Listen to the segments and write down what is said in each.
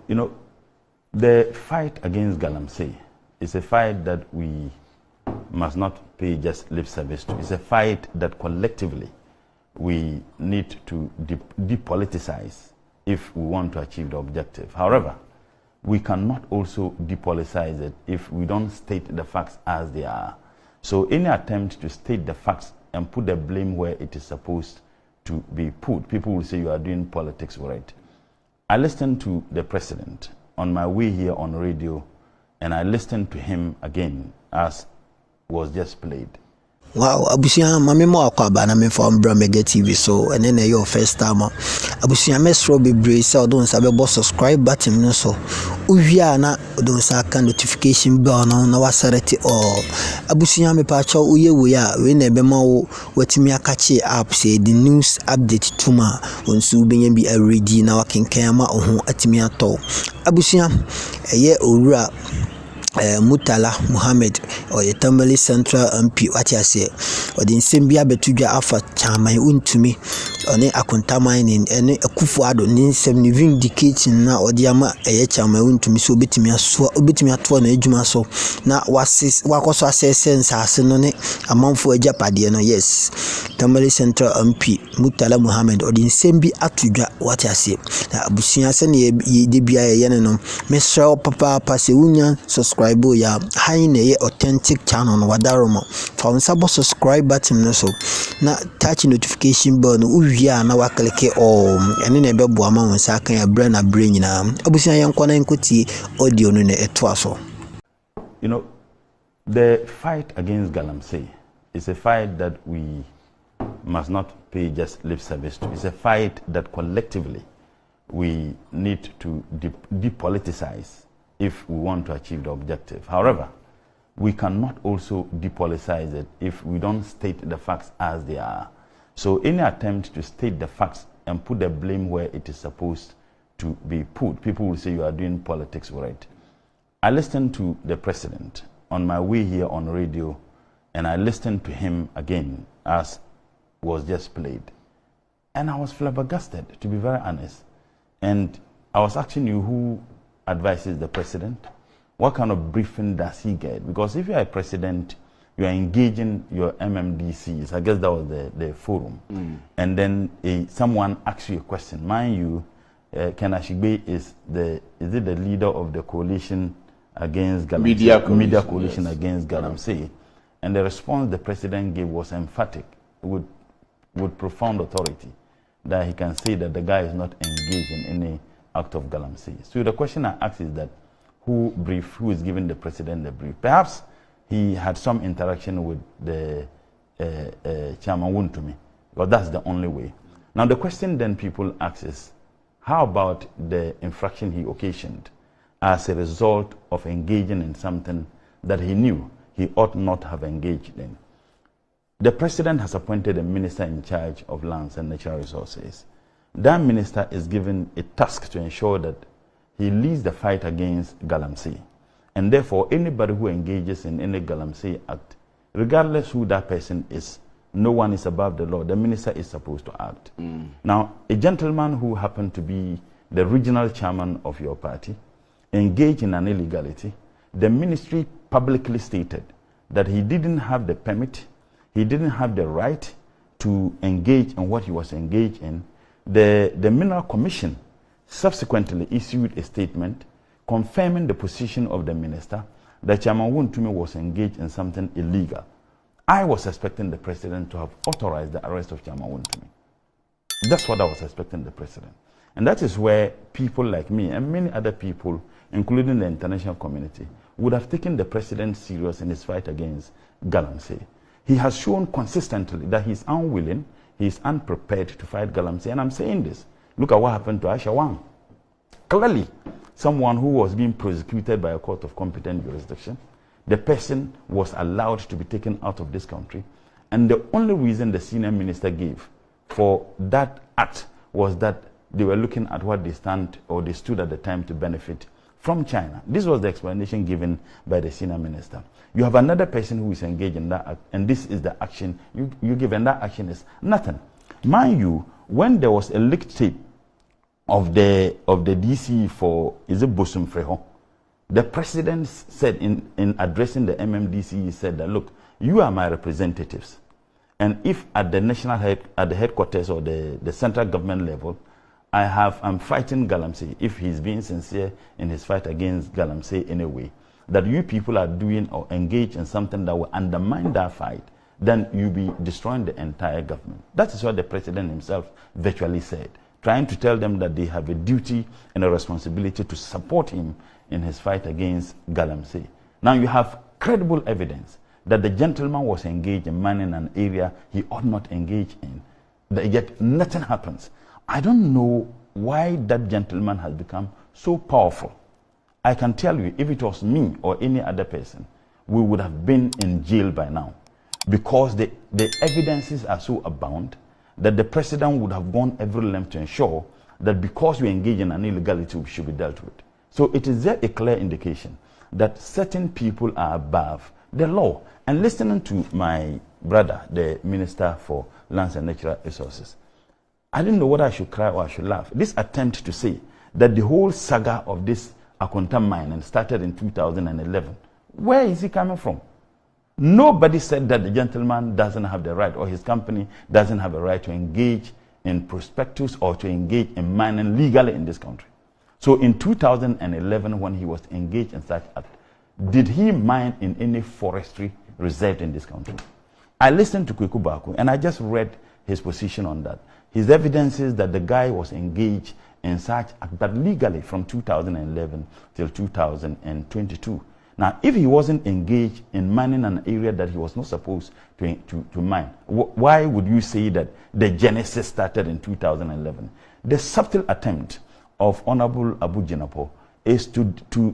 You know, the fight against Galamsey is a fight that we must not pay just lip service to. It's a fight that collectively we need to depoliticize if we want to achieve the objective. However, we cannot also depoliticize it if we don't state the facts as they are. So any attempt to state the facts and put the blame where it is supposed to be put, people will say you are doing politics with it. I listened to the president on my way here on radio, and I listened to him again as was just played. Wow, abusia mame mo akwaba na me from Mega TV so and then your first time. Abusia mesro bebre say odon sa be subscribe button no so. Uwia na odon sa kan notification bell na wasareti all. Abusia me pa cha uye we a we na be ma wo watimi akache app say the news update tuma onsu benya bi already na wakenkan ma ohun atimi ato. Abusia eye owura Murtala Mohammed or the Tambali Central MP what you say or the Nsembia Betudja Alpha Chama Wontumi or the Akuffo and Akuffo Addo nsem ni vindicating na or the ama Chama Wontumi so betimi atwa na adwuma so na wakoso assess ase no ne amanfo ajapade no yes Tambali Central MP Murtala Mohammed or the Nsembi atudwa what you say na abusia se ne de bia ye ne no mesra papa se wunya subscribe ya haine authentic channel no wadaroma fa subscribe button no so na touch notification bell no uwia na wa click ene na bebo ama wonsa kan ya brain na brain nyina abusia yankwa na nkoti audio no na eto aso. You know, the fight against Galamsey is a fight that we must not pay just lip service to. It's a fight that collectively we need to depoliticize if we want to achieve the objective. However, we cannot also depoliticize it if we don't state the facts as they are. So any attempt to state the facts and put the blame where it is supposed to be put, people will say you are doing politics with it. I listened to the president on my way here on radio, and I listened to him again as was just played. And I was flabbergasted, to be very honest. And I was asking you who advises the president? What kind of briefing does he get? Because if you are a president, you are engaging your MMDCs. I guess that was the forum. And then someone asks you a question. Mind you, Ken Ashigbe is it the leader of the coalition against Galamsey? Media coalition yes. Against Galamsey. And the response the president gave was emphatic, with profound authority, that he can say that the guy is not engaged in any act of Galamsey. So the question I ask is that who is giving the president the brief? Perhaps he had some interaction with the Chairman Wontumi, because that's the only way. Now the question then people ask is, how about the infraction he occasioned as a result of engaging in something that he knew he ought not have engaged in? The president has appointed a minister in charge of lands and natural resources. That minister is given a task to ensure that he leads the fight against Galamsey. And therefore, anybody who engages in any Galamsey act, regardless who that person is, no one is above the law. The minister is supposed to act. Now, a gentleman who happened to be the regional chairman of your party engaged in an illegality. The ministry publicly stated that he didn't have the permit, he didn't have the right to engage in what he was engaged in. The Mineral Commission subsequently issued a statement confirming the position of the minister that Chairman Wontumi was engaged in something illegal. I was expecting the president to have authorized the arrest of Chairman Wontumi. That's what I was expecting the president. And that is where people like me and many other people, including the international community, would have taken the president serious in his fight against Galamsey. He has shown consistently that he's unwilling, he's unprepared to fight Galamsey. And I'm saying this. Look at what happened to Aisha Wang. Clearly, someone who was being prosecuted by a court of competent jurisdiction, the person was allowed to be taken out of this country. And the only reason the senior minister gave for that act was that they were looking at what they stood at the time to benefit from China. This was the explanation given by the senior minister. You have another person who is engaged in that act, and this is the action you give, and that action is nothing. Mind you, when there was a leaked tape of the DC for, is it Bosum Freho? The president said in addressing the MMDC, he said that, look, you are my representatives. And if at the at the headquarters or the central government level, I'm fighting Galamsey, if he's being sincere in his fight against Galamsey in a way, that you people are doing or engage in something that will undermine that fight, then you'll be destroying the entire government. That is what the president himself virtually said, trying to tell them that they have a duty and a responsibility to support him in his fight against Galamsey. Now you have credible evidence that the gentleman was engaged in mining an area he ought not engage in, yet nothing happens. I don't know why that gentleman has become so powerful. I can tell you, if it was me or any other person, we would have been in jail by now, because the evidences are so abound that the president would have gone every length to ensure that because we engage in an illegality, we should be dealt with. So it is there a clear indication that certain people are above the law. And listening to my brother, the Minister for Lands and Natural Resources, I didn't know whether I should cry or I should laugh. This attempt to say that the whole saga of this Akonta mining started in 2011, where is he coming from? Nobody said that the gentleman doesn't have the right, or his company doesn't have a right to engage in prospectus or to engage in mining legally in this country. So in 2011, when he was engaged in such act, did he mine in any forestry reserve in this country? I listened to Kweku Baku and I just read his position on that. His evidence is that the guy was engaged in such act, but legally from 2011 till 2022. Now, if he wasn't engaged in mining an area that he was not supposed to mine, why would you say that the genesis started in 2011? The subtle attempt of Honorable Abu Jinapo is to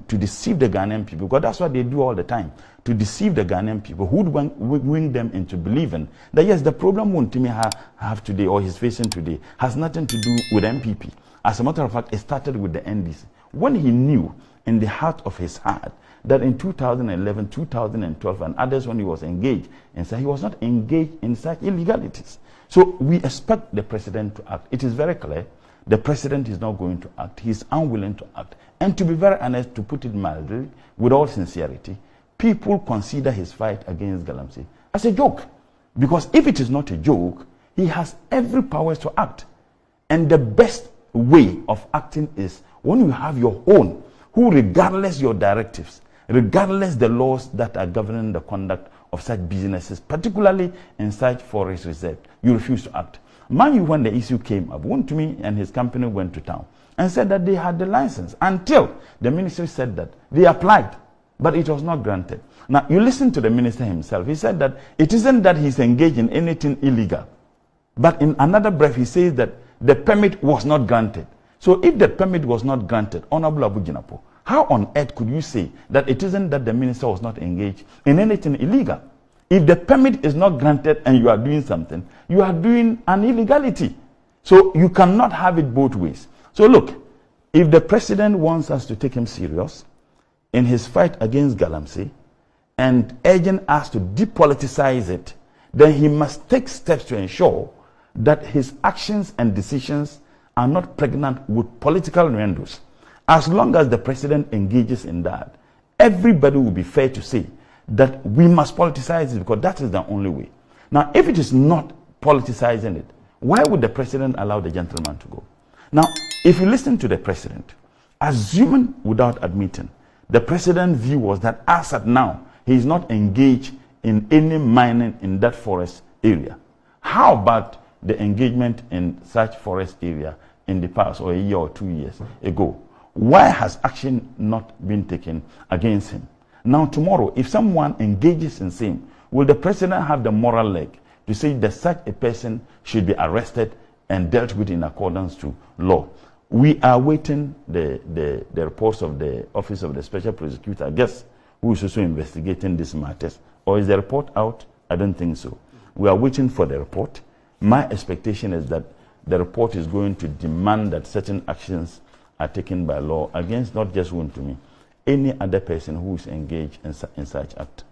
deceive the Ghanaian people, because that's what they do all the time, to deceive the Ghanaian people, who wing them into believing that yes, the problem Wontumi have today or he's facing today has nothing to do with MPP. As a matter of fact, it started with the NDC. When he knew in the heart of his heart that in 2011, 2012, and others when he was engaged, and so he was not engaged in such illegalities. So we expect the president to act. It is very clear the president is not going to act. He is unwilling to act. And to be very honest, to put it mildly, with all sincerity, people consider his fight against Galamsey as a joke. Because if it is not a joke, he has every power to act. And the best way of acting is when you have your own, who regardless your directives, regardless the laws that are governing the conduct of such businesses, particularly in such forest reserve, you refuse to act. Mind you, when the issue came up, Wontumi and his company went to town and said that they had the license until the ministry said that they applied, but it was not granted. Now, you listen to the minister himself. He said that it isn't that he's engaged in anything illegal, but in another breath, he says that the permit was not granted. So if the permit was not granted, Honorable Abu Jinapo, how on earth could you say that it isn't that the minister was not engaged in anything illegal? If the permit is not granted and you are doing something, you are doing an illegality. So you cannot have it both ways. So look, if the president wants us to take him serious in his fight against Galamsey and urging us to depoliticize it, then he must take steps to ensure that his actions and decisions are not pregnant with political innuendos. As long as the president engages in that, everybody will be fair to say that we must politicize it, because that is the only way. Now, if it is not politicizing it, why would the president allow the gentleman to go? Now, if you listen to the president, assuming without admitting, the president's view was that as at now, he is not engaged in any mining in that forest area. How about the engagement in such forest area in the past, or a year or 2 years ago? Why has action not been taken against him? Now tomorrow, if someone engages in same, will the president have the moral leg to say that such a person should be arrested and dealt with in accordance to law? We are waiting the reports of the Office of the Special Prosecutor, I guess, who is also investigating these matters. Or is the report out? I don't think so. We are waiting for the report. My expectation is that the report is going to demand that certain actions are taken by law against not just Wontumi, any other person who is engaged in such act.